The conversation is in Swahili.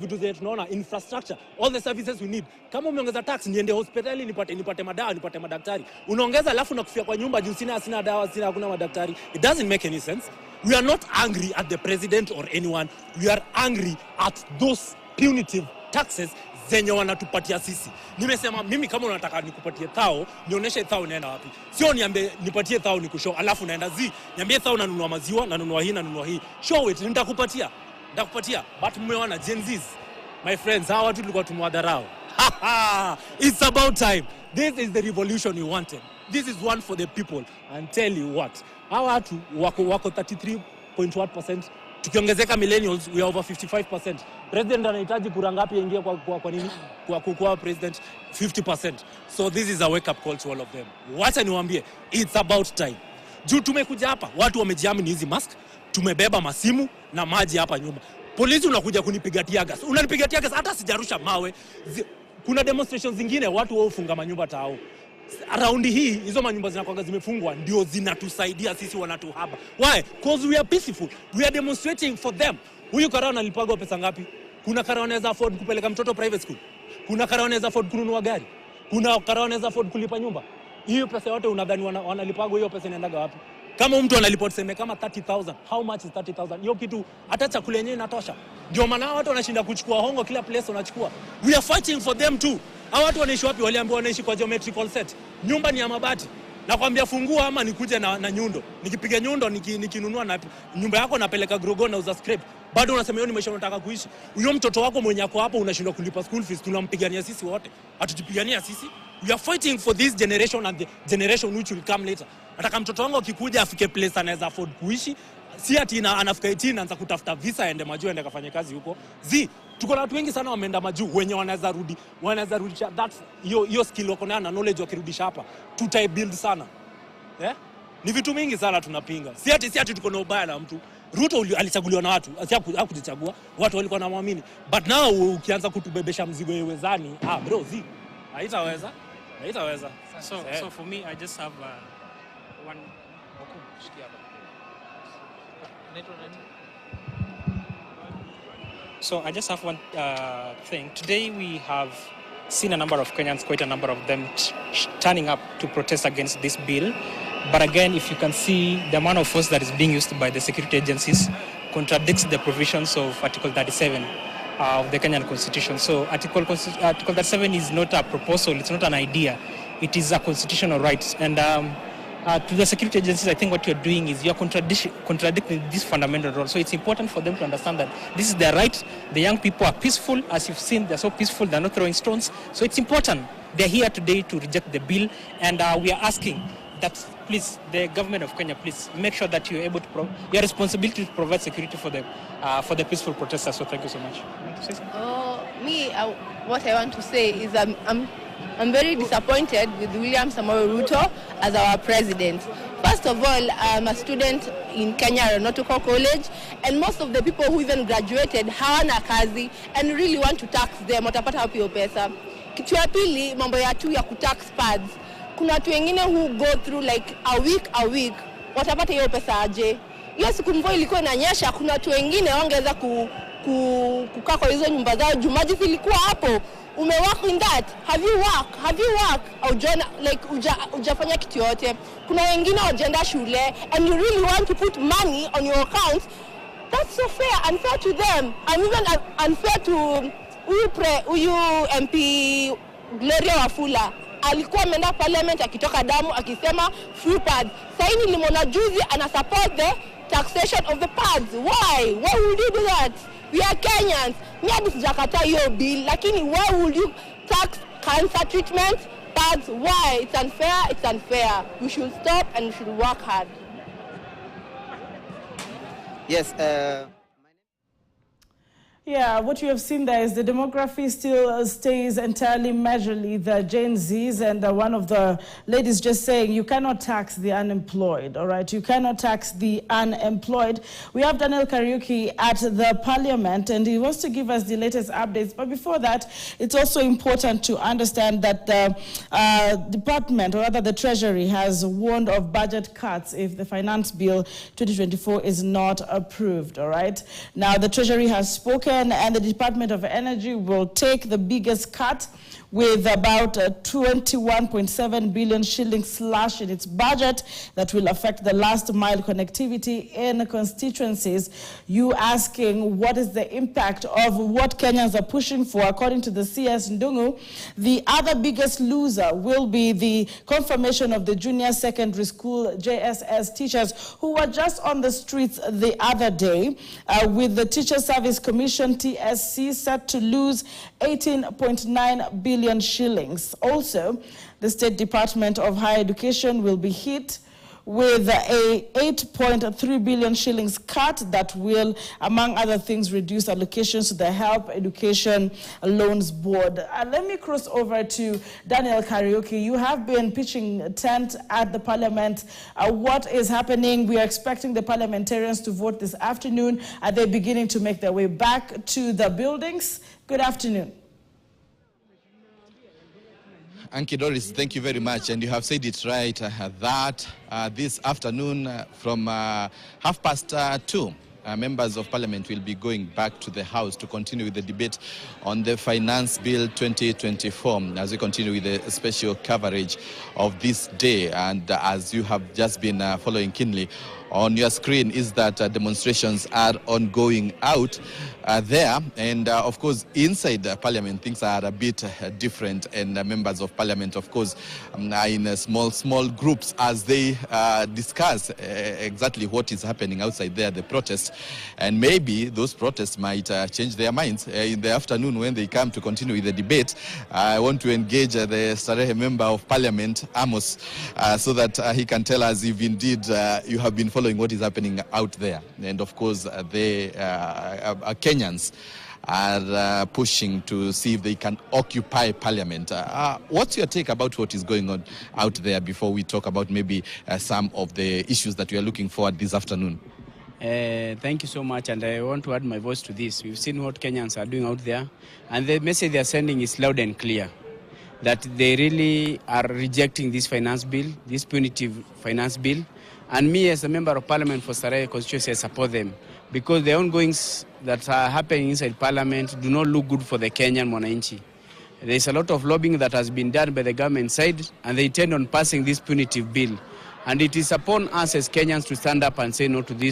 vitu zetu tunaona infrastructure, all the services we need. Kama umeongeza tax niende hospitali nipate madawa, nipate madaktari. Unaongeza alafu nakufia kwa nyumba juu sina dawa, hakuna madaktari. It doesn't make any sense. We are not angry at the president or anyone. We are angry at those punitive taxes zenye wanatupatia sisi. Nimesema mimi kama unataka nikupatie thao, nionyeshe thao naenda wapi. Sio niambie nipatie thao nikushow alafu naenda niambie thao nanunua maziwa, nanunua hii. Show it, nitakupatia. But mmeona Gen Zs, my friends, hawa watu tulikuwa tumwadharau. It's about time. This is the revolution we wanted. This is one for the people. And tell you what, hawa watu wako 33.1%. Tukiongezeka millennials, we are over 55%. President anahitaji kura ngapi aingie kwa nini? Kwa president 50%. So this is a wake up call to all of them. Wacha niwaambie, it's about time. Juu tumekuja hapa, watu wamejiamini hizi mask, tumebeba masimu na maji hapa nyuma. Polisi unakuja kunipiga tear gas. Unanipiga tear gas hata sijarusha mawe. Kuna demonstrations zingine watu wao funga manyumba tao. Around hii hizo manyumba zinakuwa zimefungwa ndio zinatusaidia sisi wanatuhaba. Why? Because we are peaceful. We are demonstrating for them. Huyu karao analipagwa pesa ngapi? Kuna karao anaweza afford kupeleka mtoto private school. Kuna karao anaweza afford kununua gari. Kuna karao anaweza afford kulipa nyumba. Hiyo pesa yote unadhani wanalipagwa, hiyo pesa inaendaga wapi? Kama mtu analipoti sema kama 30,000, how much is 30,000? Hiyo kitu hata chakula yenyewe inatosha. Ndio maana watu wanashinda kuchukua hongo kila place wanachukua. We are fighting for them too. Hao watu wanaishi wapi? Waliambiwa wanaishi kwa geometrical set. Nyumba ni ya mabati. Nakwambia fungua ama nikuje na nyundo. Nikipiga nyundo nikinunua na nyumba yako napeleka Grogo na uza scrape. Bado unasema hiyo ni maisha unataka kuishi. Huyo mtoto wako mwenye yako hapo unashindwa kulipa school fees, tunampigania sisi wote. Hatutupigania sisi. We are fighting for this generation and the generation which will come later. Nataka mtoto wangu akikuja afike place anaweza afford kuishi. Si ati anafika 18 anaanza kutafuta visa aende majuu aende kafanye kazi huko. Tuko na watu wengi sana wameenda majuu wenye wanaweza rudisha that hiyo skill wako nayo na knowledge wakirudisha hapa. Tutaibuild sana. Ni vitu mingi sana tunapinga. Si ati tuko na ubaya na mtu. Ruto alichaguliwa na watu, hakujichagua. Watu walikuwa wanamwamini. But now ukianza kutubebesha mzigo yewezani, bro, haitaweza. So for me I just have one So I just have one thing. Today we have seen a number of Kenyans, quite a number of them turning up to protest against this bill. But again, if you can see, the amount of force that is being used by the security agencies contradicts the provisions of Article 37 of the Kenyan Constitution. So Article 37 is not a proposal, it's not an idea. It is a constitutional right. And to the security agencies, I think what you're doing is you're contradicting this fundamental role. So it's important for them to understand that this is their right. The young people are peaceful. As you've seen, they're so peaceful, they're not throwing stones. So it's important. They're here today to reject the bill. And we are asking that, please, the government of Kenya, please make sure that you're able to your responsibility to provide security for the peaceful protesters. So thank you so much. What I want to say is I'm very disappointed with William Samoei Ruto as our president. First of all, I'm a student in Kenya Aeronautical College, and most of the people who even graduated hawana kazi and really want to tax them. Watapata wapi hiyo pesa? Kitu ya pili, mambo ya tu ya kutax pads. Kuna watu wengine who go through like a week, watapata hiyo pesa aje? Hiyo siku mvua ilikuwa inanyesha, kuna watu wengine wangeweza kukaa kwa hizo nyumba zao. Jumaji ilikuwa hapo. Umework in that? Have you work? Au jana like ujafanya kitu yote. Kuna wengine wajaenda shule and you really want to put money on your account. That's so fair, unfair to them. And even unfair to huyu MP Gloria Wafula. Alikuwa ameenda parliament akitoka damu akisema free pads. Sasa nilimwona juzi ana support the taxation of the pads. Why would you do that? We are Kenyans. Mimi sijakata hiyo bill, lakini why would you tax cancer treatment? Pads? Why? It's unfair. We should stop and we should work hard. Yes, Yeah, what you have seen there is the demography still stays entirely majorly the Gen Zs, and one of the ladies just saying you cannot tax the unemployed, all right? You cannot tax the unemployed. We have Daniel Kariuki at the Parliament, and he wants to give us the latest updates. But before that, it's also important to understand that the department, or rather the Treasury, has warned of budget cuts if the Finance Bill 2024 is not approved, all right? Now, the Treasury has spoken Education and the Department of Energy will take the biggest cut, with about 21.7 billion shillings slash in its budget that will affect the last mile connectivity in constituencies. You asking what is the impact of what Kenyans are pushing for? According to the CS Ndungu, the other biggest loser will be the confirmation of the junior secondary school JSS teachers who were just on the streets the other day, with the Teacher Service Commission TSC set to lose 18.9 billion shillings. Also, the State Department of Higher Education will be hit with a 8.3 billion shillings cut that will, among other things, reduce allocations to the Help Education Loans Board. Let me cross over to Daniel Karaoke. You have been pitching a tent at the Parliament. What is happening? We are expecting the parliamentarians to vote this afternoon. Are they beginning to make their way back to the buildings? Good afternoon. Anki Doris, thank you very much. And you have said it right, that this afternoon from 2:30, members of Parliament will be going back to the House to continue with the debate on the Finance Bill 2024 as we continue with the special coverage of this day. And as you have just been following keenly on your screen, is that demonstrations are ongoing out there, and of course inside Parliament things are a bit different, and members of Parliament of course are in small groups as they discuss exactly what is happening outside there, the protest, and maybe those protests might change their minds in the afternoon when they come to continue with the debate. I want to engage the Starehe member of Parliament, Amos, so that he can tell us if indeed you have been following what is happening out there. And of course, the Kenyans are pushing to see if they can occupy Parliament. What's your take about what is going on out there before we talk about maybe some of the issues that we are looking forward this afternoon? Thank you so much, and I want to add my voice to this. We've seen what Kenyans are doing out there, and the message they are sending is loud and clear, that they really are rejecting this finance bill, this punitive finance bill. And me, as a member of Parliament for Starehe constituency, I support them, because the ongoings that are happening inside Parliament do not look good for the Kenyan Mwananchi. There is a lot of lobbying that has been done by the government side, and they intend on passing this punitive bill. And it is upon us as Kenyans to stand up and say no to this